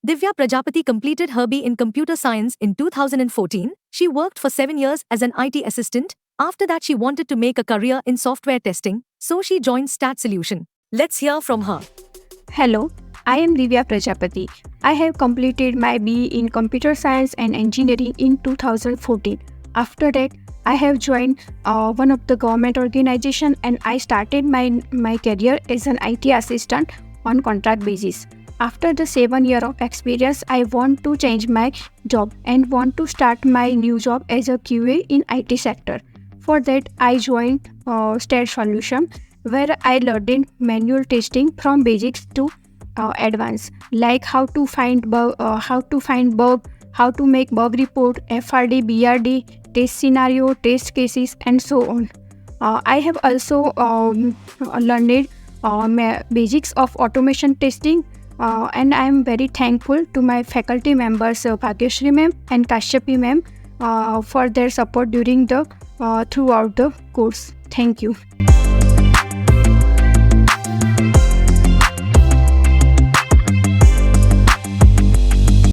Divya Prajapati completed her B in Computer Science in 2014. She worked for 7 years as an IT assistant. After that, she wanted to make a career in software testing, so she joined STAD Solution. Let's hear from her. Hello, I am Divya Prajapati. I have completed my BE in Computer Science and Engineering in 2014. After that, I have joined one of the government organization and I started my career as an IT assistant on contract basis. After the 7 year of experience, I want to change my job and want to start my new job as a QA in IT sector. For that, I joined STAD Solution, where I learned manual testing from basics to advanced, like how to find bug, how to make bug report, FRD, BRD, test scenario, test cases, and so on. I have also learned basics of automation testing, and I am very thankful to my faculty members, Bhagyashri ma'am and Kashyapi ma'am, for their support during the throughout the course. Thank you.